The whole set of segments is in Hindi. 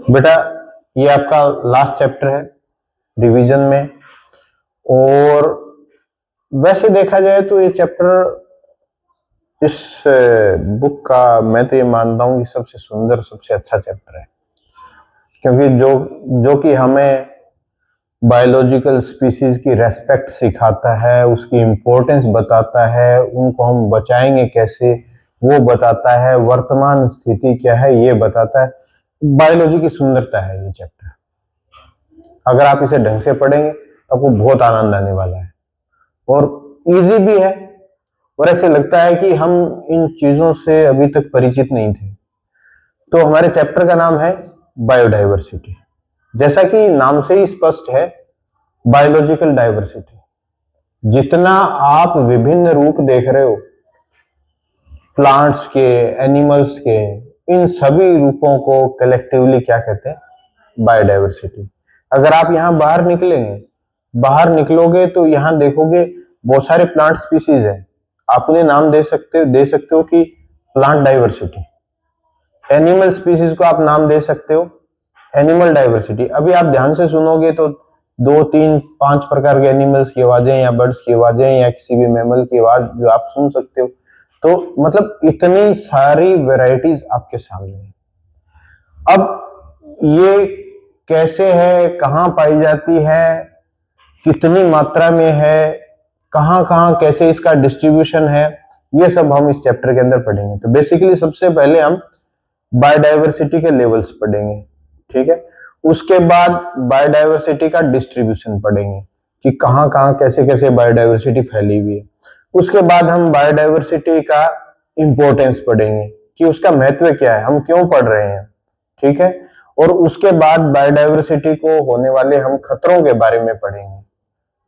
बेटा ये आपका लास्ट चैप्टर है रिवीजन में, और वैसे देखा जाए तो ये चैप्टर इस बुक का मैं तो ये मानता हूँ कि सबसे सुंदर, सबसे अच्छा चैप्टर है, क्योंकि जो कि हमें बायोलॉजिकल स्पीसीज की रेस्पेक्ट सिखाता है, उसकी इम्पोर्टेंस बताता है, उनको हम बचाएंगे कैसे वो बताता है, वर्तमान स्थिति क्या है ये बताता है। बायोलॉजी की सुंदरता है ये चैप्टर। अगर आप इसे ढंग से पढ़ेंगे तो आपको बहुत आनंद आने वाला है, और इजी भी है, और ऐसे लगता है कि हम इन चीजों से अभी तक परिचित नहीं थे। तो हमारे चैप्टर का नाम है बायोडाइवर्सिटी। जैसा कि नाम से ही स्पष्ट है, बायोलॉजिकल डाइवर्सिटी। जितना आप विभिन्न रूप देख रहे हो प्लांट्स के, एनिमल्स के, इन सभी रूपों को कलेक्टिवली क्या कहते हैं? बायोडाइवर्सिटी। अगर आप यहां बाहर निकलोगे तो यहां देखोगे बहुत सारे प्लांट स्पीसीज है। आप उन्हें नाम दे सकते हो कि प्लांट डाइवर्सिटी। एनिमल स्पीसीज को आप नाम दे सकते हो एनिमल डाइवर्सिटी। अभी आप ध्यान से सुनोगे तो 2, 3, 5 प्रकार के एनिमल्स की आवाजें या बर्ड्स की आवाजें या किसी भी मैमल की आवाज जो आप सुन सकते हो। तो मतलब इतनी सारी वैरायटीज आपके सामने है। अब ये कैसे है, कहां पाई जाती है, कितनी मात्रा में है, कहां कहां कैसे इसका डिस्ट्रीब्यूशन है, ये सब हम इस चैप्टर के अंदर पढ़ेंगे। तो बेसिकली सबसे पहले हम बायोडाइवर्सिटी के लेवल्स पढ़ेंगे, ठीक है। उसके बाद बायोडाइवर्सिटी का डिस्ट्रीब्यूशन पढ़ेंगे कि कहां कहां कैसे कैसे बायोडाइवर्सिटी फैली हुई है। उसके बाद हम बायोडाइवर्सिटी का इंपॉर्टेंस पढ़ेंगे कि उसका महत्व क्या है, हम क्यों पढ़ रहे हैं, ठीक है। और उसके बाद बायोडाइवर्सिटी को होने वाले हम खतरों के बारे में पढ़ेंगे,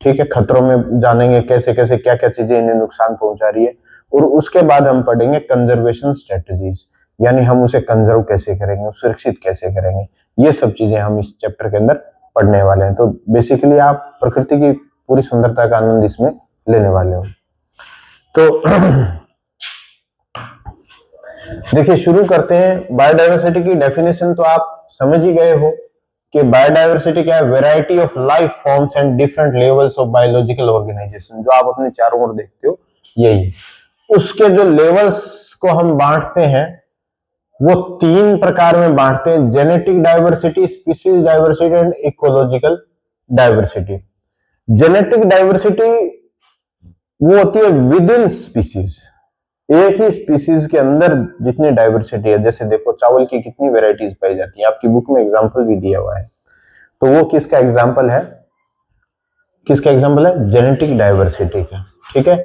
ठीक है। खतरों में जानेंगे कैसे कैसे क्या क्या चीजें इन्हें नुकसान पहुंचा रही है। और उसके बाद हम पढ़ेंगे कंजर्वेशन स्ट्रेटजीज, यानी हम उसे कंजर्व कैसे करेंगे, सुरक्षित कैसे करेंगे। ये सब चीजें हम इस चैप्टर के अंदर पढ़ने वाले हैं। तो बेसिकली आप प्रकृति की पूरी सुंदरता का आनंद इसमें लेने वाले हो। तो देखिए शुरू करते हैं। बायोडाइवर्सिटी की डेफिनेशन तो आप समझ ही गए हो कि बायोडाइवर्सिटी क्या है? Variety of life forms and different levels of biological organisation. जो आप अपने चारों ओर देखते हो यही। उसके जो लेवल्स को हम बांटते हैं वो 3 प्रकार में बांटते हैं: genetic diversity, species diversity and ecological diversity. Genetic diversity वो होती है विद इन स्पीसीज, एक ही स्पीसीज के अंदर जितनी डाइवर्सिटी है। जैसे देखो चावल की कितनी वेराइटीज पाई जाती है, आपकी बुक में एग्जांपल भी दिया हुआ है। तो वो किसका एग्जांपल है? जेनेटिक डाइवर्सिटी का, ठीक है।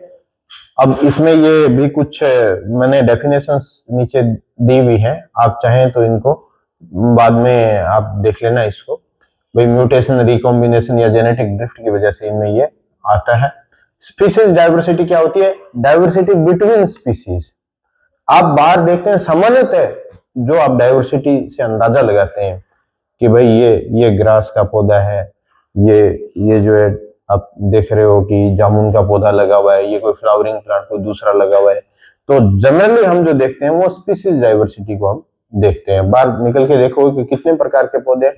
अब इसमें ये भी कुछ मैंने डेफिनेशंस नीचे दी हुई है, आप चाहें तो इनको बाद में आप देख लेना इसको। भाई म्यूटेशन, रिकॉम्बिनेशन या जेनेटिक ड्रिफ्ट की वजह से इनमें ये आता है। स्पीसीज डाइवर्सिटी क्या होती है? Diversity between species. आप बाहर देखते हैं सामान्यतः जो आप डाइवर्सिटी से अंदाजा लगाते हैं कि भाई ये ग्रास का पौधा है, ये जो है आप देख रहे हो कि जामुन का पौधा लगा हुआ है, ये कोई फ्लावरिंग प्लांट कोई दूसरा लगा हुआ है। तो जनरली हम जो देखते हैं वो स्पीसीज डाइवर्सिटी को हम देखते हैं। बाहर निकल के देखो कि कितने प्रकार के पौधे।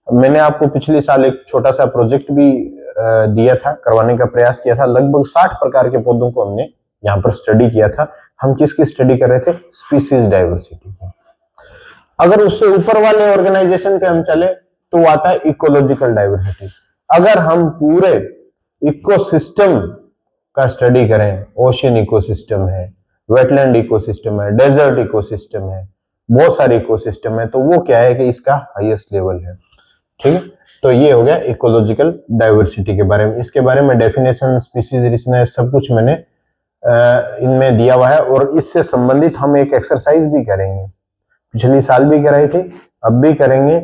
मैंने आपको पिछले साल एक छोटा सा प्रोजेक्ट भी दिया था, करवाने का प्रयास किया था। लगभग 60 प्रकार के पौधों को हमने यहाँ पर स्टडी किया था। हम किसकी स्टडी कर रहे थे? स्पीसीज डाइवर्सिटी की। अगर उससे ऊपर वाले ऑर्गेनाइजेशन पे हम चले तो वो आता है इकोलॉजिकल डाइवर्सिटी। अगर हम पूरे इकोसिस्टम का स्टडी करें, ओशियन इकोसिस्टम है, वेटलैंड इकोसिस्टम है, डेजर्ट इकोसिस्टम है, बहुत सारे इकोसिस्टम है, तो वो क्या है कि इसका हाईएस्ट लेवल है, ठीक है। तो ये हो गया इकोलॉजिकल डाइवर्सिटी के बारे में। इसके बारे में डेफिनेशन, स्पीसीज रिचनेस सब कुछ मैंने इनमें दिया हुआ है। और इससे संबंधित हम एक एक्सरसाइज भी करेंगे, पिछली साल भी कराई थी, अब भी करेंगे।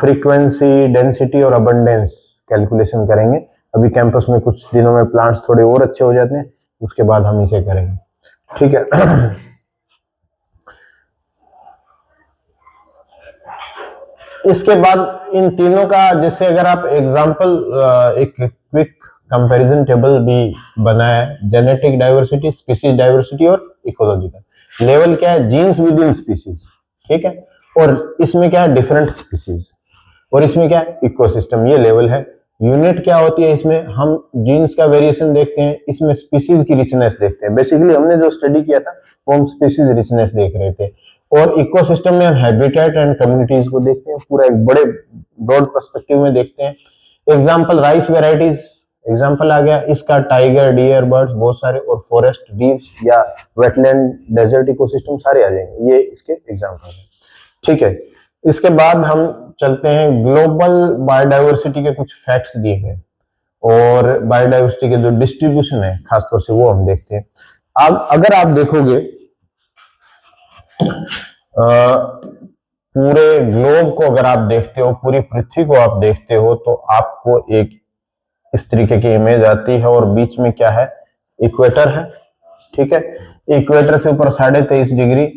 फ्रीक्वेंसी, डेंसिटी और अबंडेंस कैलकुलेशन करेंगे। अभी कैंपस में कुछ दिनों में प्लांट्स थोड़े और अच्छे हो जाते हैं, उसके बाद हम इसे करेंगे, ठीक है। इसके बाद इन तीनों का, जैसे अगर आप एग्जांपल, एक क्विक कंपैरिजन टेबल भी बनाया है, जेनेटिक डाइवर्सिटी, स्पीसीज डाइवर्सिटी और इकोलॉजिकल। लेवल क्या है, जीन्स विद इन स्पीसीज, ठीक है। और इसमें क्या है, डिफरेंट स्पीसीज, और इसमें क्या है, इकोसिस्टम, ये लेवल है। यूनिट क्या होती है, इसमें हम जीन्स का वेरिएशन देखते हैं, इसमें स्पीसीज की रिचनेस देखते हैं। बेसिकली हमने जो स्टडी किया था वो हम स्पीसीज रिचनेस देख रहे थे। और इकोसिस्टम में हम हैबिटेट एंड कम्युनिटीज को देखते हैं, पूरा एक बड़े ब्रॉड पर्सपेक्टिव में देखते हैं। एग्जाम्पल राइस वेराइटीज, एग्जाम्पल आ गया इसका, टाइगर, डियर, बर्ड्स बहुत सारे, और फॉरेस्ट, रीव्स या वेटलैंड, डेजर्ट इकोसिस्टम सारे आ जाएंगे, ये इसके एग्जाम्पल है, ठीक है। इसके बाद हम चलते हैं, ग्लोबल बायोडाइवर्सिटी के कुछ फैक्ट्स दिए हैं और बायोडाइवर्सिटी के जो डिस्ट्रीब्यूशन है खासतौर से वो हम देखते हैं। अब अगर आप देखोगे पूरे ग्लोब को अगर आप देखते हो, पूरी पृथ्वी को आप देखते हो, तो आपको एक इस तरीके की इमेज आती है और बीच में क्या है, इक्वेटर है, ठीक है। इक्वेटर से ऊपर 23.5 डिग्री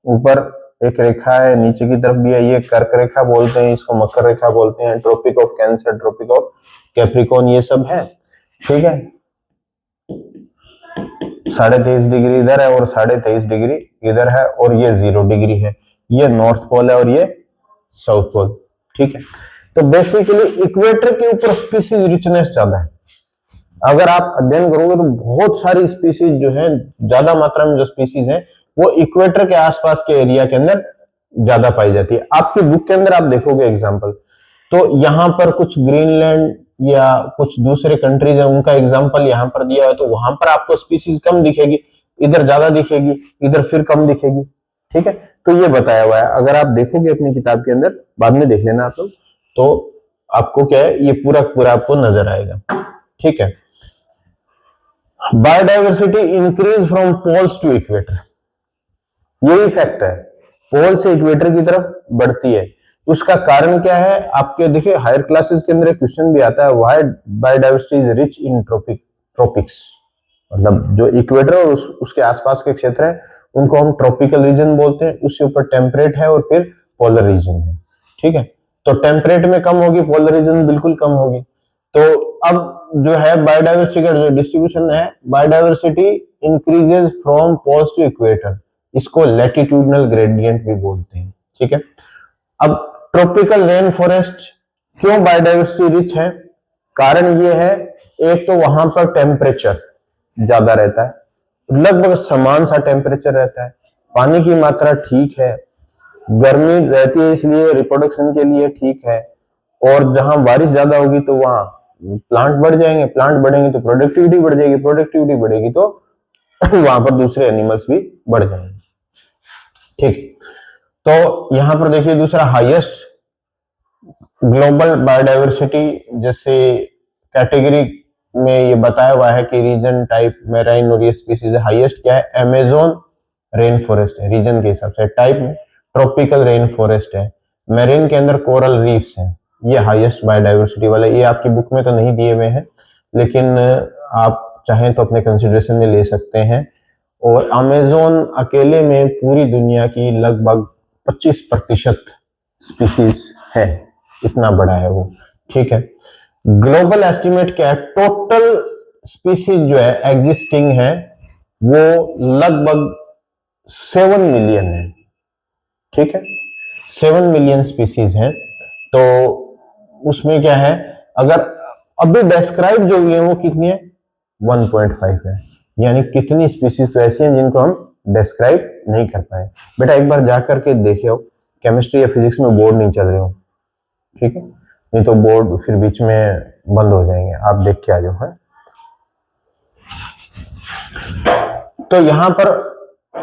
ऊपर एक रेखा है, नीचे की तरफ भी है, ये कर्क रेखा बोलते हैं, इसको मकर रेखा बोलते हैं, tropic of Cancer, tropic of Capricorn, ये सब है, ठीक है। 23.5 डिग्री इधर है और 23.5 डिग्री इधर है, और ये 0 डिग्री है, ये नॉर्थ पोल है और ये साउथ पोल, ठीक है। तो बेसिकली इक्वेटर के ऊपर स्पीसीज रिचनेस ज्यादा है। अगर आप अध्ययन करोगे तो बहुत सारी स्पीसीज जो है, ज्यादा मात्रा में जो स्पीसीज है वो इक्वेटर के आसपास के एरिया के अंदर ज्यादा पाई जाती है। आपकी बुक के अंदर आप देखोगे एग्जाम्पल, तो यहां पर कुछ ग्रीनलैंड या कुछ दूसरे कंट्रीज है, उनका एग्जाम्पल यहां पर दिया है, तो वहां पर आपको स्पीसीज कम दिखेगी, इधर ज्यादा दिखेगी, इधर फिर कम दिखेगी, ठीक है। तो ये बताया हुआ है, अगर आप देखोगे अपनी किताब के अंदर, बाद में देख लेना आप लोग, तो आपको क्या है, ये पूरा पूरा आपको नजर आएगा, ठीक है। Biodiversity increase from poles to equator, यही फैक्ट है, पोल से इक्वेटर की तरफ बढ़ती है। उसका कारण क्या है, आपके देखिए हायर क्लासेस के अंदर एक क्वेश्चन भी आता है, why biodiversity is rich in tropics, मतलब जो इक्वेटर और उसके आसपास के क्षेत्र है उनको हम ट्रॉपिकल रीजन बोलते हैं, उससे ऊपर टेम्परेट है और फिर पोलर रीजन है, ठीक है। तो टेम्परेट में कम होगी, पोलर रीजन बिल्कुल कम होगी। तो अब जो है बायोडाइवर्सिटी का जो डिस्ट्रीब्यूशन है, biodiversity increases from poles to equator, इसको लैटिट्यूडनल ग्रेडियंट भी बोलते हैं, ठीक है। अब ट्रॉपिकल रेन फॉरेस्ट क्यों बायोडाइवर्सिटी रिच है, कारण ये है, एक तो वहां पर टेम्परेचर ज्यादा रहता है, लगभग समान सा टेम्परेचर रहता है, पानी की मात्रा ठीक है, गर्मी रहती है इसलिए रिप्रोडक्शन के लिए ठीक है, और जहां बारिश ज्यादा होगी तो वहां प्लांट बढ़ जाएंगे, प्लांट बढ़ेंगे तो प्रोडक्टिविटी बढ़ जाएगी, प्रोडक्टिविटी बढ़ेगी तो वहां पर दूसरे एनिमल्स भी बढ़ जाएंगे, ठीक। तो यहां पर देखिए दूसरा हाईएस्ट ग्लोबल बायोडाइवर्सिटी जैसे कैटेगरी में ये बताया हुआ है कि रीजन, टाइप, मेराइन और ये स्पीसीज, हाईएस्ट क्या है, अमेज़न रेन फॉरेस्ट है रीजन के हिसाब से, टाइप में ट्रॉपिकल रेन फॉरेस्ट है, मेरीन के अंदर कोरल रीफ्स हैं, ये हाईएस्ट बायोडाइवर्सिटी वाला। ये आपकी बुक में तो नहीं दिए हुए हैं, लेकिन आप चाहें तो अपने कंसिडरेशन में ले सकते हैं। और अमेज़न अकेले में पूरी दुनिया की लगभग 25% स्पीसीज है, इतना बड़ा है वो, ठीक है। ग्लोबल एस्टिमेट क्या है, टोटल स्पीसीज जो है एग्जिस्टिंग है वो लगभग 7 मिलियन है, ठीक है, 7 मिलियन स्पीसीज हैं। तो उसमें क्या है, अगर अभी डिस्क्राइब जो हुई है वो कितनी है, 1.5 है, यानी कितनी स्पीसीज तो ऐसी हैं जिनको हम डिस्क्राइब नहीं कर पाए। बेटा एक बार जाकर के देखे हो, केमिस्ट्री या फिजिक्स में बोर्ड नहीं चल रहे हो, ठीक है, नहीं तो बोर्ड फिर बीच में बंद हो जाएंगे, आप देख के आ जाओ, है। तो यहां पर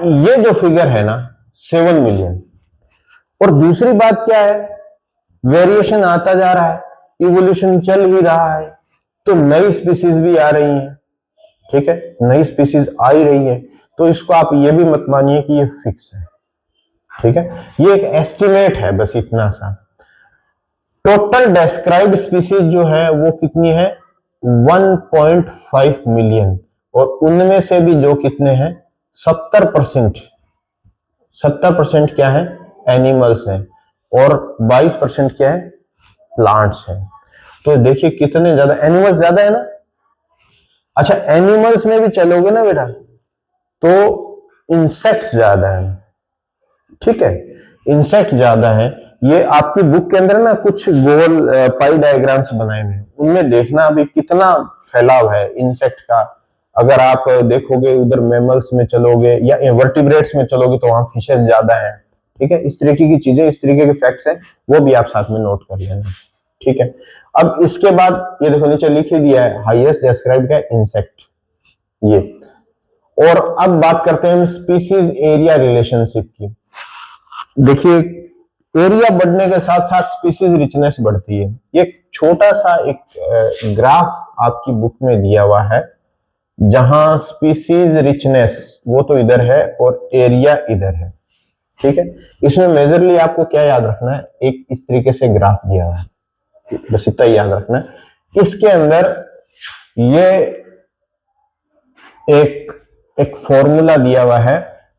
ये जो फिगर है ना 7 मिलियन, और दूसरी बात क्या है, वेरिएशन आता जा रहा है, इवोल्यूशन चल ही रहा है, तो नई स्पीसीज भी आ रही हैं, ठीक है, नई स्पीसीज आ ही रही है, तो इसको आप ये भी मत मानिए कि ये फिक्स है, ठीक है, ये एक एस्टिमेट है, बस इतना सा। टोटल डिस्क्राइब्ड स्पीसीज जो है वो कितनी है, 1.5 मिलियन, और उनमें से भी जो कितने हैं, 70% क्या है, एनिमल्स हैं, और 22% क्या है, प्लांट्स हैं। तो देखिए कितने ज्यादा एनिमल्स, ज्यादा है ना। अच्छा एनिमल्स में भी चलोगे ना बेटा, तो इंसेक्ट्स ज्यादा है, ठीक है, इंसेक्ट ज्यादा है। ये आपकी बुक के अंदर ना कुछ गोल पाई डायग्राम्स बनाए हुए हैं, उनमें देखना अभी कितना फैलाव है इंसेक्ट का। अगर आप देखोगे उधर मैमल्स में चलोगे या वर्टिब्रेट्स में चलोगे तो वहां फिशेस ज्यादा है, ठीक है। इस तरीके की चीजें, इस तरीके के फैक्ट्स हैं, वो भी आप साथ में नोट कर लेना, ठीक है। अब इसके बाद ये देखो नीचे लिख ही दिया है हाईएस्ट डिस्क्राइब्ड है इंसेक्ट, ये। और अब बात करते हैं स्पीसीज एरिया रिलेशनशिप की। देखिए एरिया बढ़ने के साथ साथ स्पीसीज रिचनेस बढ़ती है। ये छोटा सा एक ग्राफ आपकी बुक में दिया हुआ है, जहां स्पीसीज रिचनेस वो तो इधर है और एरिया इधर है, ठीक है। इसमें मेजरली आपको क्या याद रखना है, एक इस तरीके से ग्राफ दिया हुआ है, बस इतना ही याद रखना है। इसके अंदर ये एक फॉर्मूला दिया हुआ है,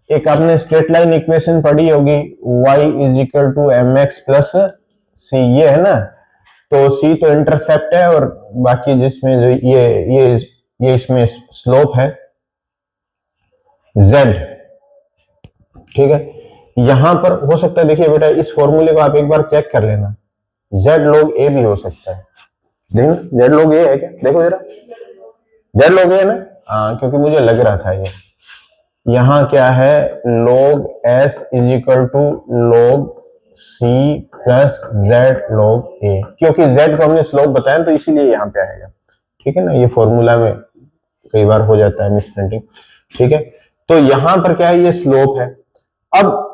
एक आपने स्ट्रेट लाइन इक्वेशन पढ़ी होगी, y is equal to M X plus C, ये है ना। तो c तो इंटरसेप्ट है और बाकी जिसमें जो ये इसमें स्लोप है z, ठीक है। यहां पर हो सकता है, देखिए बेटा इस फॉर्मूले को आप एक बार चेक कर लेना, z log a भी हो सकता है। देखना z log a है क्या, देखो जरा, z log a है ना, हाँ, क्योंकि मुझे लग रहा था ये यहां क्या है, log s is equal to log c plus z log a, क्योंकि z को हमने स्लोप बताया तो इसीलिए यहां पे आएगा, ठीक है ना। ये फॉर्मूला में कई बार हो जाता है मिस प्रिंटिंग, ठीक है। तो यहां पर क्या है, ये स्लोप है। अब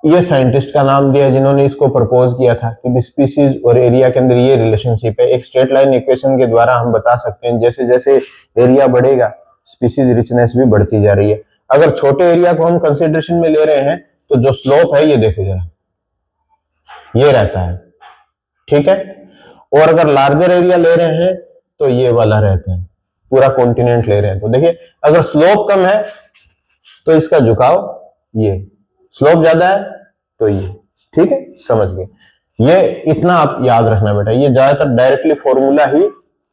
ये साइंटिस्ट का नाम दिया जिन्होंने इसको प्रपोज किया था कि स्पीसीज और एरिया के अंदर ये रिलेशनशिप है। एक स्ट्रेट लाइन इक्वेशन के द्वारा हम बता सकते हैं जैसे जैसे एरिया बढ़ेगा स्पीसीज रिचनेस भी बढ़ती जा रही है। अगर छोटे एरिया को हम कंसिडरेशन में ले रहे हैं तो जो स्लोप है ये देखो जरा, ये रहता है, ठीक है। और अगर लार्जर एरिया ले रहे हैं तो ये वाला रहता है, पूरा कॉन्टिनेंट ले रहे हैं तो देखिए अगर स्लोप कम है तो इसका झुकाव, ये स्लोप ज्यादा है तो ये, ठीक है, समझ गए। ये इतना आप याद रखना बेटा, ये ज्यादातर डायरेक्टली फॉर्मूला ही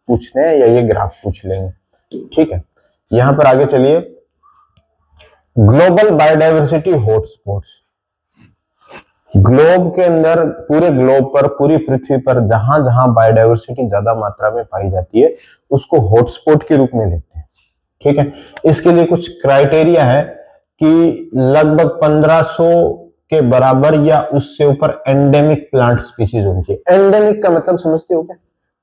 पूछते हैं या ये ग्राफ पूछ लेंगे, ठीक है। यहां पर आगे चलिए, ग्लोबल बायोडायवर्सिटी हॉटस्पॉट्स। ग्लोब के अंदर, पूरे ग्लोब पर, पूरी पृथ्वी पर जहां जहां बायोडायवर्सिटी ज्यादा मात्रा में पाई जाती है उसको हॉटस्पॉट के रूप में लेते हैं, ठीक है। इसके लिए कुछ क्राइटेरिया है कि लगभग 1500 के बराबर या उससे ऊपर एंडेमिक प्लांट स्पीसीज होनी चाहिए। एंडेमिक का मतलब समझते हो क्या,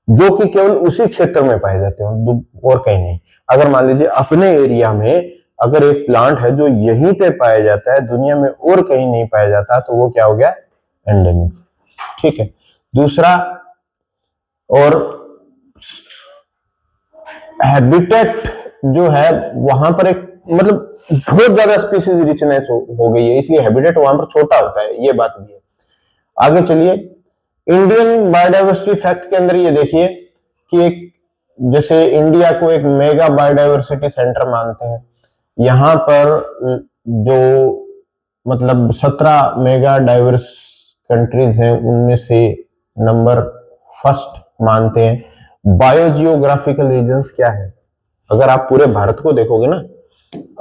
जो कि केवल उसी क्षेत्र में पाए जाते हो और कहीं नहीं। अगर मान लीजिए अपने एरिया में अगर एक प्लांट है जो यहीं पे पाया जाता है, दुनिया में और कहीं नहीं पाया जाता, तो वो क्या हो गया, एंडेमिक, ठीक है। दूसरा, और हैबिटेट जो है वहां पर एक मतलब बहुत ज्यादा स्पीसीज रिचनेस हो गई है, इसलिए हैबिटेट वहां पर छोटा होता है, ये बात भी है। आगे चलिए, इंडियन बायोडायवर्सिटी फैक्ट के अंदर ये देखिए कि एक, जैसे इंडिया को एक मेगा बायोडायवर्सिटी सेंटर मानते हैं, यहां पर जो मतलब 17 मेगा डाइवर्स कंट्रीज हैं उनमें से नंबर फर्स्ट मानते हैं। बायोजियोग्राफिकल रीजन्स क्या है, अगर आप पूरे भारत को देखोगे ना,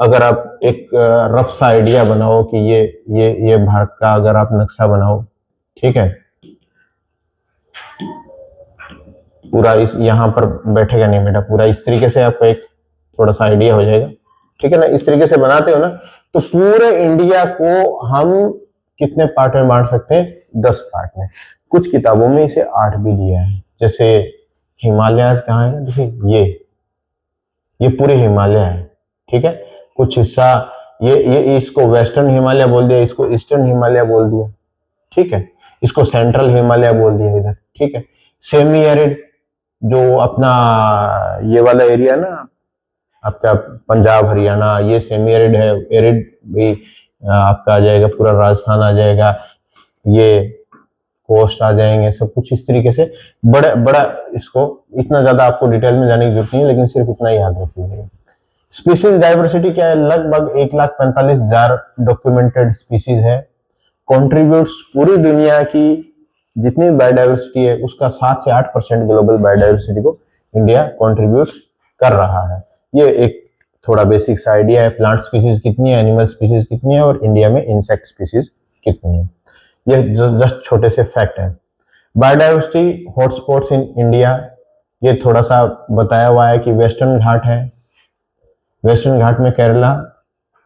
अगर आप एक रफ सा आइडिया बनाओ कि ये भारत का अगर आप नक्शा बनाओ, ठीक है, पूरा इस यहां पर बैठेगा नहीं बेटा, पूरा इस तरीके से आपको एक थोड़ा सा आइडिया हो जाएगा, ठीक है ना। इस तरीके से बनाते हो ना तो पूरे इंडिया को हम कितने पार्ट में बांट सकते हैं, 10 पार्ट में। कुछ किताबों में इसे 8 भी दिया है, जैसे हिमालय कहाँ है, देखिए ये पूरे हिमालय है, ठीक है। कुछ हिस्सा ये इसको वेस्टर्न हिमालय बोल दिया, इसको ईस्टर्न हिमालय बोल दिया, ठीक है, इसको सेंट्रल हिमालय बोल दिया इधर, ठीक है। सेमी एरिड जो अपना ये वाला एरिया ना आपका पंजाब हरियाणा, ये सेमी एरिड है। एरिड भी आपका आ जाएगा, पूरा राजस्थान आ जाएगा, ये कोस्ट आ जाएंगे, सब कुछ इस तरीके से बड़ा बड़ा। इसको इतना ज्यादा आपको डिटेल में जाने की जरूरत नहीं है, लेकिन सिर्फ इतना ही याद रखिएगा। स्पीसीज डाइवर्सिटी क्या है, लगभग 1,45,000 डॉक्यूमेंटेड स्पीसीज है। कॉन्ट्रीब्यूट्स पूरी दुनिया की जितनी बायोडाइवर्सिटी है उसका 7 से 8% ग्लोबल बायोडाइवर्सिटी को इंडिया कंट्रीब्यूट कर रहा है। ये एक थोड़ा बेसिक सा आइडिया है, प्लांट स्पीसीज कितनी है, एनिमल स्पीसीज कितनी है और इंडिया में इंसेक्ट स्पीसीज कितनी है। ये जस्ट छोटे से फैक्ट है। बायोडाइवर्सिटी हॉटस्पॉट्स इन इंडिया, ये थोड़ा सा बताया हुआ है कि वेस्टर्न घाट है, वेस्टर्न घाट में केरला,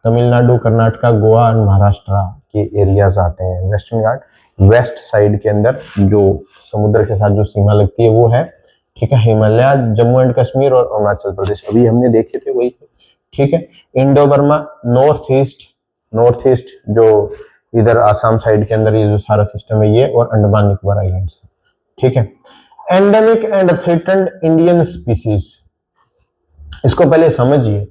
तमिलनाडु, कर्नाटका, गोवा और महाराष्ट्र के एरियाज आते हैं। वेस्टर्न घाट वेस्ट साइड के अंदर जो समुद्र के साथ जो सीमा लगती है वो है, ठीक है। हिमालय, जम्मू एंड कश्मीर और अरुणाचल प्रदेश अभी हमने देखे थे वही थे, ठीक है। इंडो बर्मा, नॉर्थ ईस्ट जो इधर आसाम साइड के अंदर ये जो सारा सिस्टम है ये, और अंडमान निकोबार आइलैंड्स, ठीक है। Endemic and threatened Indian species, इसको पहले समझिए।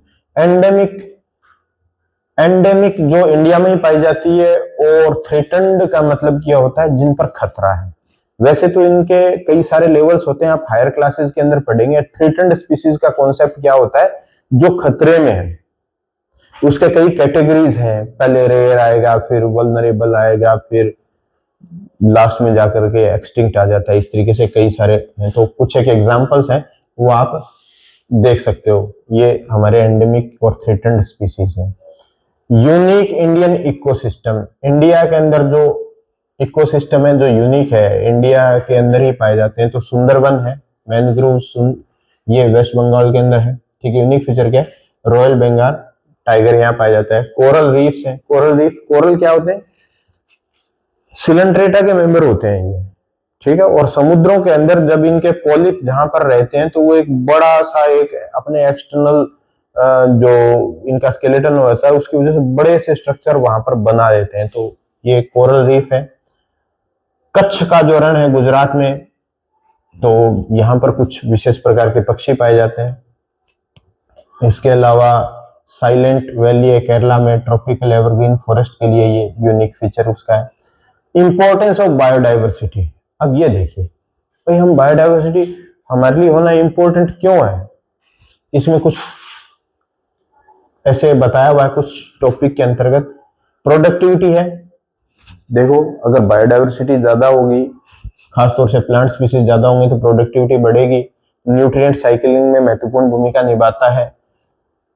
एंडेमिक जो इंडिया में ही पाई जाती है, और थ्रेटन्ड का मतलब क्या होता है, जिन पर खतरा है। वैसे तो इनके कई सारे लेवल्स होते हैं, आप हायर क्लासेस के अंदर पढ़ेंगे। थ्रेटन्ड स्पीसीज का कॉन्सेप्ट क्या होता है, जो खतरे में है। उसके कई कैटेगरीज हैं, पहले रेयर आएगा, फिर वल्नरेबल आएगा, फिर लास्ट में जाकर के एक्सटिंक्ट आ जाता है। इस तरीके से कई सारे हैं, तो कुछ एक एग्जांपल्स हैं वो आप देख सकते हो। ये हमारे एंडेमिक और थ्रेटन्ड स्पीसीज हैं। यूनिक इंडियन इकोसिस्टम, इंडिया के अंदर जो इकोसिस्टम है जो यूनिक है, इंडिया के अंदर ही पाए जाते हैं। तो सुंदरबन है, मैनग्रोव, ये वेस्ट बंगाल के अंदर है, ठीक है। यूनिक फीचर क्या है, रॉयल बंगाल टाइगर यहाँ पाया जाता है। कोरल रीफ्स है, कोरल क्या होते हैं, सिलेंट्रेटा के मेंबर होते हैं ये, ठीक है। और समुद्रों के अंदर जब इनके पॉलिप जहां पर रहते हैं तो वो एक बड़ा सा एक अपने एक्सटर्नल जो इनका स्केलेटन होता है उसकी वजह से बड़े से स्ट्रक्चर वहां पर बना देते हैं, तो ये कोरल रीफ है। कच्छ का जो रण है गुजरात में, तो यहाँ पर कुछ विशेष प्रकार के पक्षी पाए जाते हैं। इसके अलावा साइलेंट वैली है केरला में, ट्रॉपिकल एवरग्रीन फॉरेस्ट के लिए ये यूनिक फीचर उसका है। इंपॉर्टेंस ऑफ बायोडाइवर्सिटी, अब ये देखिए भाई, हम बायोडाइवर्सिटी हमारे लिए होना इंपॉर्टेंट क्यों है, इसमें कुछ ऐसे बताया हुआ है कुछ टॉपिक के अंतर्गत। प्रोडक्टिविटी है, देखो अगर बायोडाइवर्सिटी ज्यादा होगी, खासतौर से प्लांट स्पीसीज ज्यादा होंगे तो प्रोडक्टिविटी बढ़ेगी। न्यूट्रिएंट साइकिलिंग में महत्वपूर्ण भूमिका निभाता है।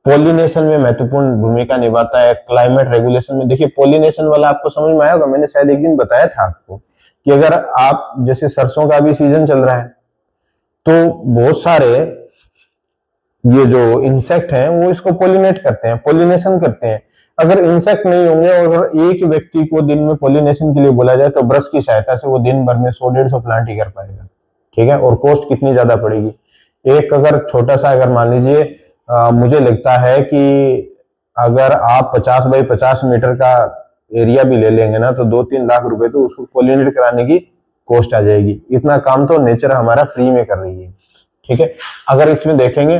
पॉलिनेशन में महत्वपूर्ण भूमिका निभाता है। क्लाइमेट रेगुलेशन में, देखिए पॉलिनेशन वाला आपको समझ में आया होगा, मैंने शायद एक दिन बताया था आपको कि अगर आप जैसे सरसों का भी सीजन चल रहा है तो बहुत सारे ये जो इंसेक्ट हैं वो इसको पॉलिनेट करते हैं, पॉलिनेशन करते हैं। अगर इंसेक्ट नहीं होंगे और अगर एक व्यक्ति को दिन में पॉलिनेशन के लिए बोला जाए तो ब्रश की सहायता से वो दिन भर में 100-150 प्लांट ही कर पाएगा, ठीक है। और कॉस्ट कितनी ज्यादा पड़ेगी, एक अगर छोटा सा अगर मान लीजिए मुझे लगता है कि अगर आप 50 बाई 50 मीटर का एरिया भी ले लेंगे ना तो 2-3 लाख रुपए तो उसको पॉलिनेट कराने की कॉस्ट आ जाएगी। इतना काम तो नेचर हमारा फ्री में कर रही है, ठीक है। अगर इसमें देखेंगे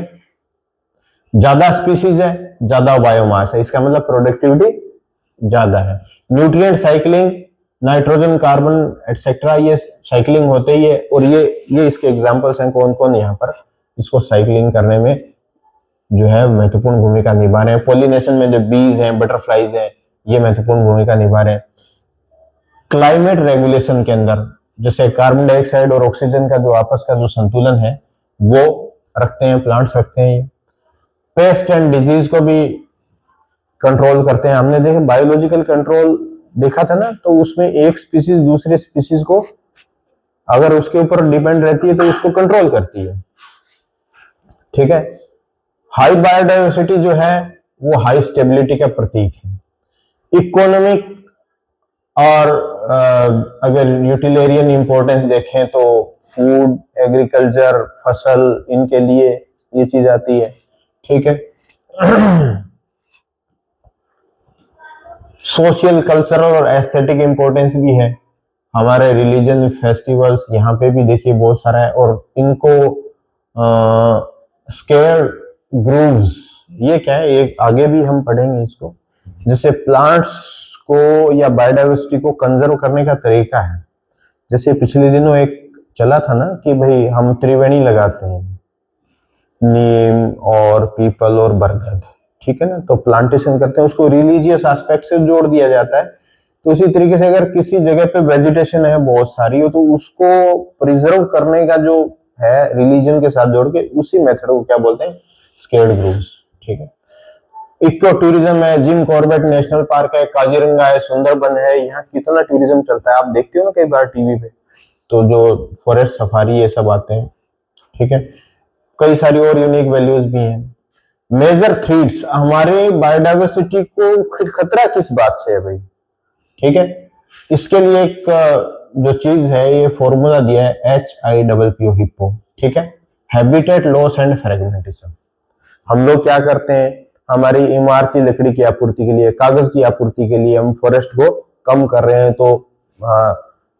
ज्यादा स्पीसीज है, ज्यादा बायोमास है, इसका मतलब प्रोडक्टिविटी ज्यादा है। Nutrient cycling, nitrogen, carbon etcetera, ये साइकिलिंग होते ही है। और ये इसके एग्जांपल्स हैं कौन कौन यहाँ पर इसको साइकिलिंग करने में जो है महत्वपूर्ण भूमिका निभा रहे हैं। पॉलिनेशन में जो बीज हैं, बटरफ्लाईज हैं, ये महत्वपूर्ण भूमिका निभा रहे हैं। क्लाइमेट रेगुलेशन के अंदर जैसे कार्बन डाइऑक्साइड और ऑक्सीजन का जो आपस का जो संतुलन है वो रखते हैं, प्लांट्स रखते हैं। पेस्ट एंड डिजीज को भी कंट्रोल करते हैं। हमने देखे बायोलॉजिकल कंट्रोल देखा था ना, तो उसमें एक स्पीसीज दूसरे स्पीसीज को अगर उसके ऊपर डिपेंड रहती है तो उसको कंट्रोल करती है, ठीक है। हाई बायोडाइवर्सिटी जो है वो हाई स्टेबिलिटी का प्रतीक है। इकोनॉमिक और अगर यूटिलिटेरियन इंपॉर्टेंस देखें तो फूड, एग्रीकल्चर, फसल, इनके लिए ये चीज आती है, ठीक है। सोशल, कल्चरल और एस्थेटिक इंपॉर्टेंस भी है। हमारे रिलीजन फेस्टिवल्स यहाँ पे भी देखिए बहुत सारा है। और इनको स्केयर ग्रूव्स, ये क्या है, एक आगे भी हम पढ़ेंगे इसको। जैसे प्लांट्स को या बायोडाइवर्सिटी को कंजर्व करने का तरीका है। जैसे पिछले दिनों एक चला था ना कि भाई हम त्रिवेणी लगाते हैं, नीम और पीपल और बरगद, ठीक है ना, तो प्लांटेशन करते हैं, उसको रिलीजियस एस्पेक्ट से जोड़ दिया जाता है। तो इसी तरीके से अगर किसी जगह पे वेजिटेशन है बहुत सारी हो तो उसको प्रिजर्व करने का जो है रिलीजन के साथ जोड़ के, उसी मेथड को क्या बोलते हैं, स्केयर्ड ग्रूव्स, ठीक है। इको टूरिज्म है, जिम कॉर्बेट नेशनल पार्क है, काजीरंगा है, सुंदरबन है। यहाँ कितना टूरिज्म चलता है, आप देखते हो ना कई बार टीवी पे, तो जो फॉरेस्ट सफारी ये सब आते हैं। ठीक है, कई सारी और यूनिक वैल्यूज भी हैं। मेजर थ्रेट्स, हमारे बायोडाइवर्सिटी को खतरा किस बात से है भाई? ठीक है, इसके लिए एक जो चीज है, ये फॉर्मूला दिया है HIPPO हिप्पो। ठीक है, हैबिटेट लॉस एंड फ्रेगमेंटेशन। हम लोग क्या करते हैं, हमारी इमारती लकड़ी की आपूर्ति के लिए, कागज की आपूर्ति के लिए हम फॉरेस्ट को कम कर रहे हैं, तो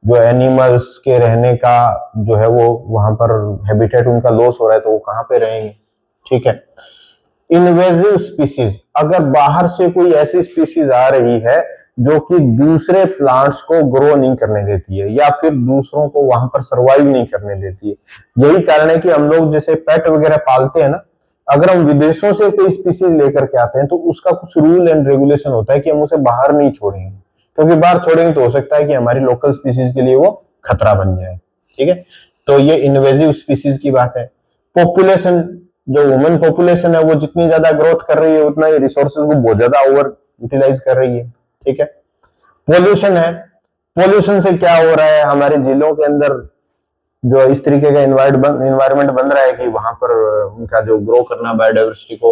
जो एनिमल्स के रहने का जो है वो वहां पर हैबिटेट उनका लॉस हो रहा है, तो वो कहाँ पे रहेंगे? ठीक है, इन्वेजिव स्पीसीज, अगर बाहर से कोई ऐसी स्पीसीज आ रही है जो कि दूसरे प्लांट्स को ग्रो नहीं करने देती है या फिर दूसरों को वहां पर सरवाइव नहीं करने देती है, यही कारण है कि हम लोग जैसे पेट वगैरह पालते हैं ना, अगर हम विदेशों से कोई स्पीसीज लेकर के आते हैं तो उसका कुछ रूल एंड रेगुलेशन होता है कि हम उसे बाहर नहीं छोड़ेंगे, क्योंकि बाहर छोड़ेंगे तो हो सकता है कि हमारी लोकल स्पीसीज के लिए वो खतरा बन जाए। ठीक है, तो ये इन्वेजिव स्पीसीज की बात है। पॉपुलेशन, जो वुमेन पॉपुलेशन है वो जितनी ज्यादा ग्रोथ कर रही है उतना ही रिसोर्सेज को बहुत ज्यादा ओवर यूटिलाइज कर रही है। ठीक है, पोल्यूशन है, पोल्यूशन से क्या हो रहा है, हमारे जिलों के अंदर जो इस तरीके का इन्वायरमेंट बन रहा है कि वहां पर उनका जो ग्रो करना बायोडाइवर्सिटी को,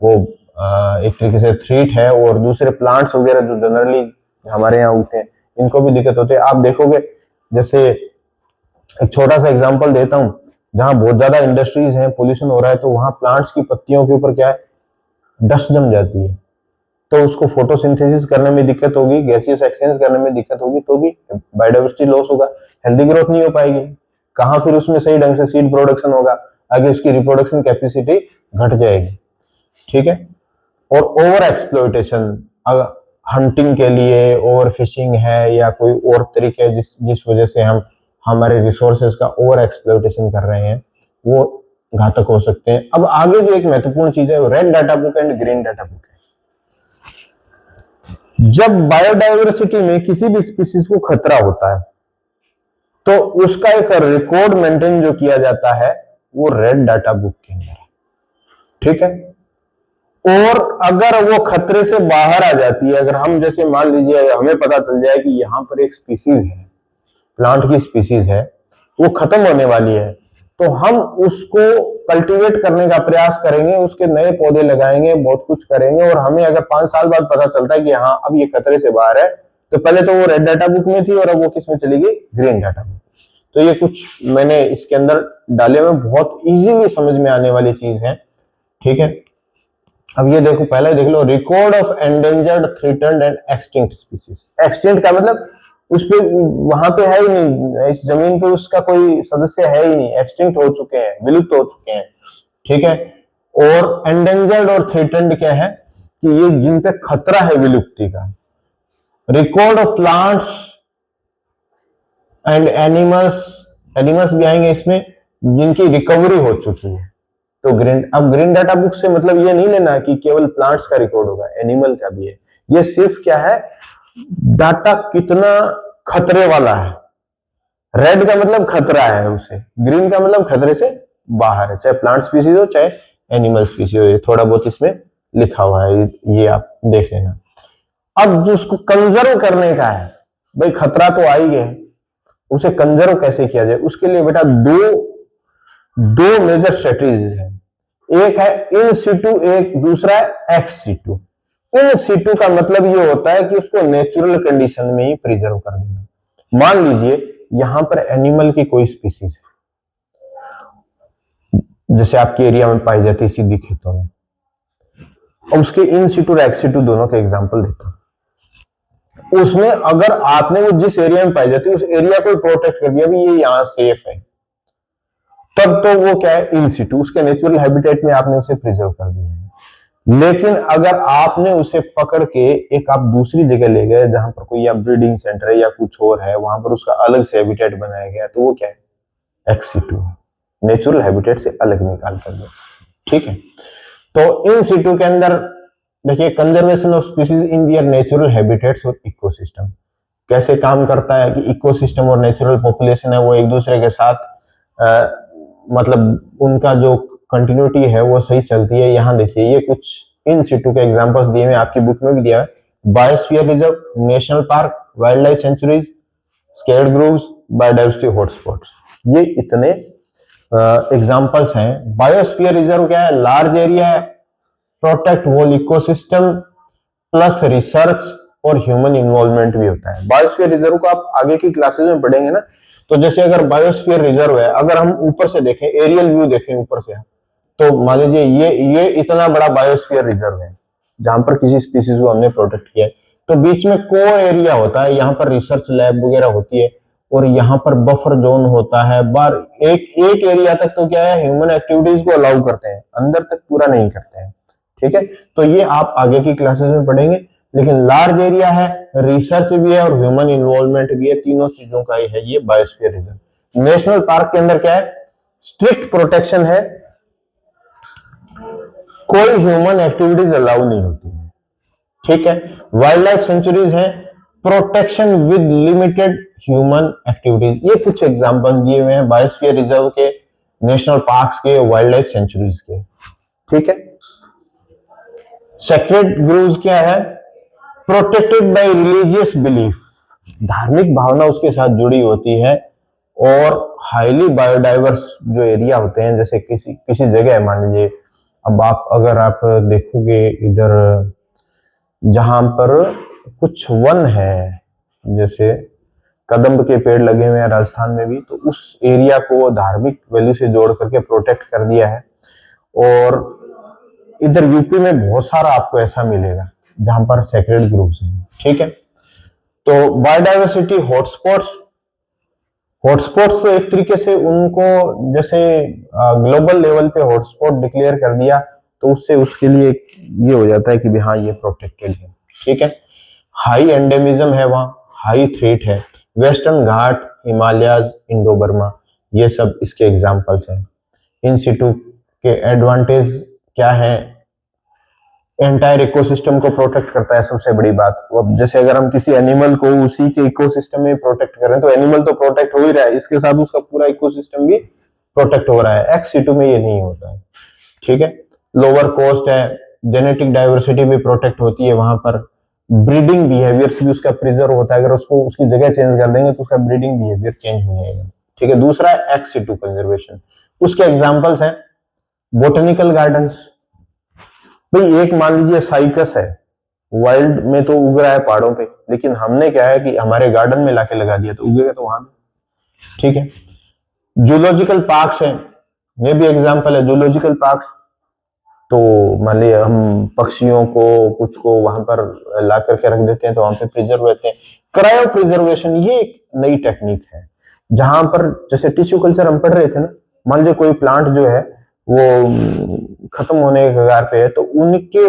वो एक तरीके से थ्रेट है, और दूसरे प्लांट्स वगैरह जो जनरली हमारे यहाँ उगते हैं इनको भी दिक्कत होती है। आप देखोगे, जैसे एक छोटा सा एग्जांपल देता हूँ, जहां बहुत ज्यादा इंडस्ट्रीज हैं, पोल्यूशन हो रहा है, तो वहां प्लांट्स की पत्तियों के ऊपर क्या है, डस्ट जम जाती है, तो उसको फोटोसिंथेसिस करने में दिक्कत होगी, गैसियस एक्सचेंज करने में दिक्कत होगी, तो भी बायोडाइवर्सिटी लॉस होगा, हेल्दी ग्रोथ नहीं हो पाएगी। कहां फिर उसमें सही ढंग से सीड प्रोडक्शन होगा, आगे उसकी रिप्रोडक्शन कैपेसिटी घट जाएगी। ठीक है, और ओवर एक्सप्लॉइटेशन, हंटिंग के लिए ओवर फिशिंग है या कोई और तरीके जिस वजह से हम हमारे रिसोर्सेज का ओवर एक्सप्लॉइटेशन कर रहे हैं, वो घातक हो सकते हैं। अब आगे जो एक महत्वपूर्ण चीज है, red data book and green data book है। जब बायोडाइवर्सिटी में किसी भी स्पीसीज को खतरा होता है तो उसका एक रिकॉर्ड मेंटेन जो किया जाता है वो रेड डाटा बुक के अंदर है। ठीक है, और अगर वो खतरे से बाहर आ जाती है, अगर हम जैसे मान लीजिए हमें पता चल जाए कि यहां पर एक स्पीसीज है, प्लांट की स्पीसीज है, वो खत्म होने वाली है, तो हम उसको कल्टीवेट करने का प्रयास करेंगे, उसके नए पौधे लगाएंगे, बहुत कुछ करेंगे, और हमें अगर 5 साल बाद पता चलता है कि हाँ अब ये खतरे से बाहर है, तो पहले तो वो रेड डाटा बुक में थी और अब वो किस में चली गई, ग्रीन डाटा बुक। तो ये कुछ मैंने इसके अंदर डाले में बहुत इजीली समझ में आने वाली चीज है। ठीक है, अब ये देखो, पहले देख लो, record of endangered, threatened and extinct species. Extinct का मतलब उस पे वहां पे है ही नहीं, इस जमीन पे उसका कोई सदस्य है ही नहीं, एक्सटिंक्ट हो चुके हैं, विलुप्त हो चुके हैं। ठीक है, और एंडेंजर्ड और थ्रेटन्ड क्या है कि ये जिन पे खतरा है विलुप्ति का। Record of plants and animals, animals भी आएंगे इसमें, जिनकी रिकवरी हो चुकी है। तो अब ग्रीन डाटा बुक से मतलब ये नहीं लेना कि केवल प्लांट्स का रिकॉर्ड होगा, एनिमल का भी है। ये सिर्फ क्या है, डाटा कितना खतरे वाला है। रेड का मतलब खतरा है उसे, ग्रीन का मतलब खतरे से बाहर है, चाहे प्लांट स्पीसीज हो चाहे एनिमल स्पीसीज हो। ये थोड़ा बहुत इसमें लिखा हुआ है, ये आप देख लेना। अब जो उसको कंजर्व करने का है, भाई खतरा तो आ ही गया, उसे कंजर्व कैसे किया जाए, उसके लिए बेटा दो मेजर स्ट्रेटजीज है। एक है इन सिटू, एक दूसरा है एक्स सिटू। इन सिटू का मतलब ये होता है कि उसको नेचुरल कंडीशन में ही प्रिजर्व कर देना। मान लीजिए यहां पर एनिमल की कोई स्पीसीज है, जैसे आपके एरिया में पाई जाती है सीधी खेतों में, और उसके इन सिटू और एक्स सिटू दोनों के एग्जांपल देता हूं। उसमें अगर आपने वो जिस एरिया में पाई जाती है उस एरिया को प्रोटेक्ट कर दिया, भी ये यहां सेफ है, तब तो वो क्या है, इन सिटू, उसके नेचुरल हैबिटेट में आपने उसे प्रिजर्व कर दिया है। लेकिन अगर आपने उसे पकड़ के एक आप दूसरी जगह ले गए जहां पर कोई या ब्रीडिंग सेंटर है या कुछ और है, वहां पर उसका अलग से हैबिटेट बनाया गया, तो वो क्या है, एक्स सिटू, नेचुरल हैबिटेट से अलग निकाल कर दिया। ठीक है, तो इन सिटू के अंदर देखिए, conservation of species in their natural habitats और इकोसिस्टम कैसे काम करता है कि इकोसिस्टम और नेचुरल पॉपुलेशन है वो एक दूसरे के साथ मतलब उनका जो कंटिन्यूटी है वो सही चलती है। यहां देखिए, ये कुछ इन सिटू के एग्जांपल्स दिए हुए आपकी बुक में भी दिया है, biosphere reserve, national park, wildlife sanctuaries, sacred groves, biodiversity hotspots, ये इतने एग्जांपल्स हैं। बायोस्फीयर रिजर्व क्या है? लार्ज एरिया है, protect whole ecosystem plus research और ह्यूमन इन्वॉल्वमेंट भी होता है। बायोस्फीयर रिजर्व को आप आगे की क्लासेस में पढ़ेंगे ना, तो जैसे अगर बायोस्फीयर रिजर्व है, अगर हम ऊपर से देखें, एरियल व्यू देखें ऊपर से, तो मान लीजिए ये इतना बड़ा बायोस्फीयर रिजर्व है जहां पर किसी स्पीसीज को हमने प्रोटेक्ट किया है, तो बीच में कोर एरिया होता है, यहाँ पर रिसर्च लैब वगैरह होती है, और यहाँ पर बफर जोन होता है। बार एक एरिया तक तो क्या है, ह्यूमन एक्टिविटीज को अलाउ करते हैं, अंदर तक पूरा नहीं करते हैं, ठीक है। तो ये आप आगे की क्लासेस में पढ़ेंगे, लेकिन लार्ज एरिया है, रिसर्च भी है और ह्यूमन इन्वॉल्वमेंट भी है, तीनों चीजों का ही है ये बायोस्फीयर रिजर्व। नेशनल पार्क के अंदर क्या है? स्ट्रिक्ट प्रोटेक्शन है, कोई ह्यूमन एक्टिविटीज अलाउ नहीं होती है, ठीक है। वाइल्ड लाइफ सेंचुरीज है, protection with limited human activities. ये कुछ एग्जांपल्स दिए हुए हैं बायोस्फीयर रिजर्व के, नेशनल पार्क्स के, वाइल्ड लाइफ सेंचुरीज के, ठीक है। सेक्रेड ग्रोव्स क्या है? प्रोटेक्टेड बाय रिलीजियस बिलीफ, धार्मिक भावना उसके साथ जुड़ी होती है, और हाईली बायोडाइवर्स जो एरिया होते हैं, जैसे किसी जगह है, मान लीजिए अब अगर आप देखोगे इधर जहां पर कुछ वन है, जैसे कदम्ब के पेड़ लगे हुए हैं राजस्थान में भी, तो उस एरिया को धार्मिक वैल्यू से जोड़ करके प्रोटेक्ट कर दिया है। और इधर यूपी में बहुत सारा आपको ऐसा मिलेगा जहां पर सेक्रेड ग्रुप्स हैं, ठीक है। तो बायोडाइवर्सिटी हॉटस्पॉट्स, हॉटस्पॉट्स तो एक तरीके से उनको जैसे ग्लोबल लेवल पे हॉटस्पॉट डिक्लेयर कर दिया, तो उससे उसके लिए ये हो जाता है कि हाँ ये प्रोटेक्टेड है, ठीक है। हाई एंडेमिज्म है वहां, हाई थ्रेट है, वेस्टर्न घाट, हिमालयाज, इंडो बर्मा, ये सब इसके एग्जांपल्स हैं। इन सिटू के एडवांटेज क्या है? एंटायर इकोसिस्टम को प्रोटेक्ट करता है, सबसे बड़ी बात। अब जैसे अगर हम किसी एनिमल को उसी के इकोसिस्टम में प्रोटेक्ट करें, तो एनिमल तो प्रोटेक्ट हो ही रहा है, इसके साथ उसका पूरा इकोसिस्टम भी प्रोटेक्ट हो रहा है। एक्स सिटू में ये नहीं होता है, ठीक है। लोअर कॉस्ट है, जेनेटिक डाइवर्सिटी भी प्रोटेक्ट होती है वहां पर, ब्रीडिंग बिहेवियर्स भी उसका प्रिजर्व होता है, अगर उसको उसकी जगह चेंज कर देंगे तो उसका ब्रीडिंग बिहेवियर चेंज हो जाएगा, ठीक है। दूसरा है एक्स सिटू कंजर्वेशन, उसके एग्जांपल्स हैं बोटेनिकल गार्डन्स। भाई एक मान लीजिए साइकस है, वाइल्ड में तो उग रहा है पहाड़ों पे, लेकिन हमने क्या है कि हमारे गार्डन में लाके लगा दिया, तो उगेगा तो वहां भी, ठीक है। जूलॉजिकल पार्क्स हैं, ये भी एग्जांपल है जूलॉजिकल पार्क्स। तो मान लीजिए हम पक्षियों को कुछ को वहां पर ला करके रख देते हैं, तो वहां पे प्रिजर्व रहते हैं। क्रायो प्रिजर्वेशन, ये एक नई टेक्निक है, जहां पर जैसे टिश्यू कल्चर हम पढ़ रहे थे ना, मान लीजिए कोई प्लांट जो है वो खत्म होने के कगार पे है, तो उनके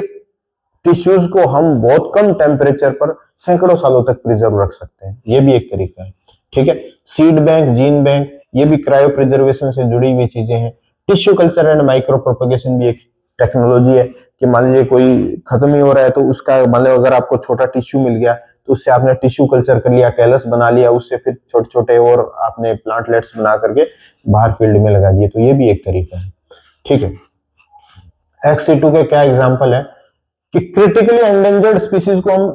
टिश्यूज को हम बहुत कम टेम्परेचर पर सैकड़ों सालों तक प्रिजर्व रख सकते हैं, ये भी एक तरीका है, ठीक है। सीड बैंक, जीन बैंक, ये भी क्रायो प्रिजर्वेशन से जुड़ी हुई चीजें हैं। Tissue culture and micro propagation भी एक टेक्नोलॉजी है कि मान लीजिए कोई खत्म ही हो रहा है, तो उसका मान लो अगर आपको छोटा टिश्यू मिल गया, तो उससे आपने टिश्यू कल्चर कर लिया, कैलस बना लिया, उससे फिर छोटे छोटे और आपने प्लांटलेट्स बना करके बाहर फील्ड में लगा दिए, तो ये भी एक तरीका है, ठीक है। एक्स सिटू के क्या एग्जाम्पल है कि क्रिटिकली एंडेंजर्ड स्पीसीज को हम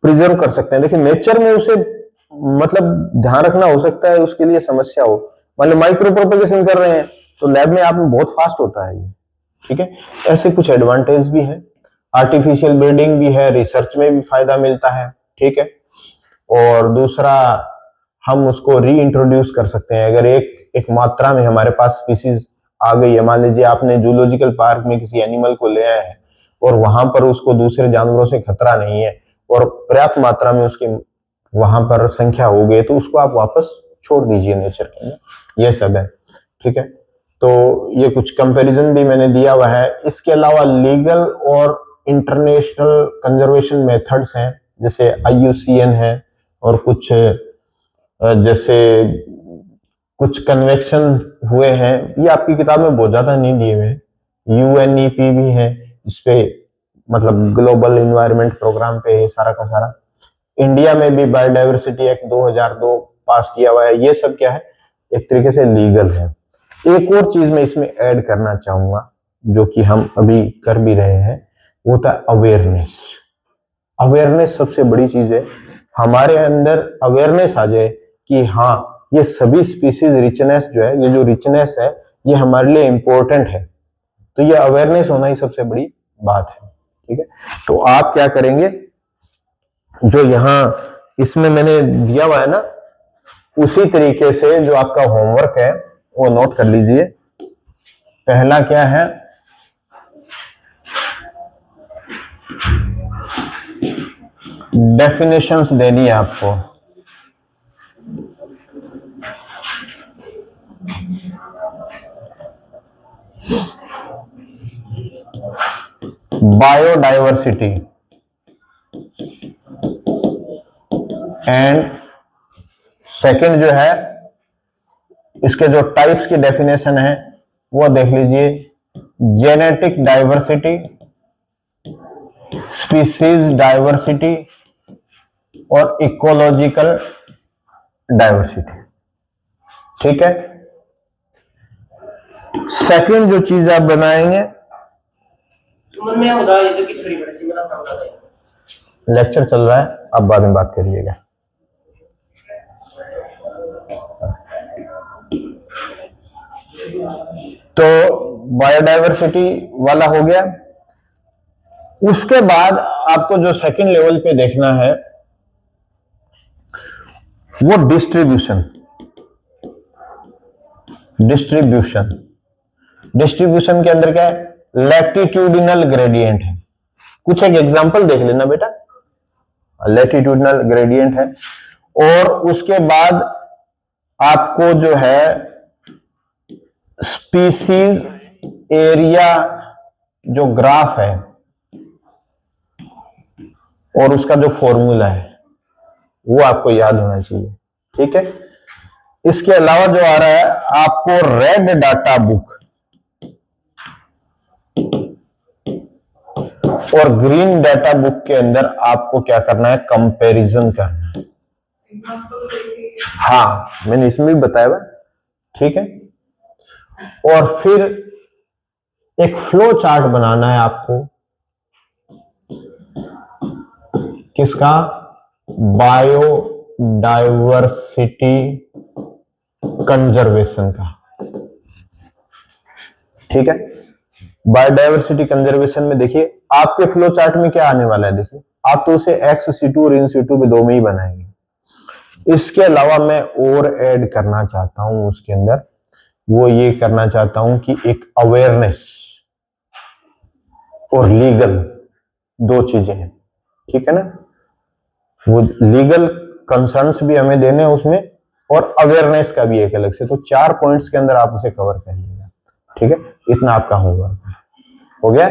प्रिजर्व कर सकते हैं, लेकिन नेचर में उसे मतलब ध्यान रखना हो सकता है, उसके लिए समस्या हो। मान लो माइक्रो प्रोपगेशन कर रहे हैं, तो लैब में आप में बहुत फास्ट होता है ये, ठीक है। ऐसे कुछ एडवांटेज भी है, आर्टिफिशियल ब्रीडिंग भी है, रिसर्च में भी फायदा मिलता है, ठीक है। और दूसरा हम उसको री इंट्रोड्यूस कर सकते हैं, अगर एक मात्रा में हमारे पास स्पीसीज आ गई है, मान लीजिए आपने जूलॉजिकल पार्क में किसी एनिमल को ले आए हैं और वहां पर उसको दूसरे जानवरों से खतरा नहीं है और पर्याप्त मात्रा में उसकी वहां पर संख्या हो गई, तो उसको आप वापस छोड़ दीजिए नेचर के अंदर, ये सब है, ठीक है। तो ये कुछ कंपैरिजन भी मैंने दिया हुआ है। इसके अलावा लीगल और इंटरनेशनल कंजर्वेशन मेथड्स हैं, जैसे IUCN है, और कुछ जैसे कुछ कन्वेक्शन हुए हैं, ये आपकी किताब में बहुत ज्यादा नहीं दिए हुए हैं। UNEP भी है, इसपे मतलब ग्लोबल इन्वायरमेंट प्रोग्राम पे है सारा का सारा। इंडिया में भी बायोडाइवर्सिटी एक्ट 2002 पास किया हुआ है, ये सब क्या है, एक तरीके से लीगल है। एक और चीज मैं इसमें ऐड करना चाहूंगा, जो कि हम अभी कर भी रहे हैं, वो था अवेयरनेस। अवेयरनेस सबसे बड़ी चीज है, हमारे अंदर अवेयरनेस आ जाए कि हाँ ये सभी स्पीसीज रिचनेस जो है, ये जो रिचनेस है ये हमारे लिए इंपॉर्टेंट है, तो ये अवेयरनेस होना ही सबसे बड़ी बात है। ठीक है, तो आप क्या करेंगे, जो यहां इसमें मैंने दिया हुआ है ना, उसी तरीके से जो आपका होमवर्क है वो नोट कर लीजिए। पहला क्या है, डेफिनेशंस देनी है आपको। बायोडाइवर्सिटी एंड सेकंड जो है, इसके जो टाइप्स की डेफिनेशन है वो देख लीजिए, जेनेटिक डाइवर्सिटी, स्पीसीज डाइवर्सिटी और इकोलॉजिकल डाइवर्सिटी। ठीक है, सेकंड जो चीज आप बनाएंगे, लेक्चर चल रहा है, आप बाद में बात करिएगा। तो बायोडाइवर्सिटी वाला हो गया। उसके बाद आपको जो सेकंड लेवल पे देखना है वो डिस्ट्रीब्यूशन। डिस्ट्रीब्यूशन के अंदर क्या है, लैटिट्यूडिनल ग्रेडियंट है। कुछ एक एग्जांपल देख लेना बेटा, लैटिट्यूडिनल ग्रेडियंट है। और उसके बाद आपको जो है स्पीसीज एरिया जो ग्राफ है और उसका जो फॉर्मूला है वो आपको याद होना चाहिए। ठीक है, इसके अलावा जो आ रहा है आपको रेड डाटा बुक और ग्रीन डाटा बुक के अंदर आपको क्या करना है, कंपैरिजन करना है। हाँ मैंने इसमें भी बताया हुआ। ठीक है, और फिर एक फ्लो चार्ट बनाना है आपको, किसका, बायोडाइवर्सिटी कंजर्वेशन का। ठीक है, बायोडाइवर्सिटी कंजर्वेशन में देखिए आपके फ्लो चार्ट में क्या आने वाला है, देखिए आप तो उसे एक्स सीटू और इन सीटू में दो में ही बनाएंगे। इसके अलावा मैं और ऐड करना चाहता हूं उसके अंदर, वो ये करना चाहता हूं कि एक अवेयरनेस और लीगल दो चीजें हैं। ठीक है ना, वो लीगल कंसर्न्स भी हमें देने हैं उसमें और अवेयरनेस का भी एक अलग से, तो 4 पॉइंट्स के अंदर आप उसे कवर कर लीजिएगा। ठीक है, इतना आपका होमवर्क हो गया।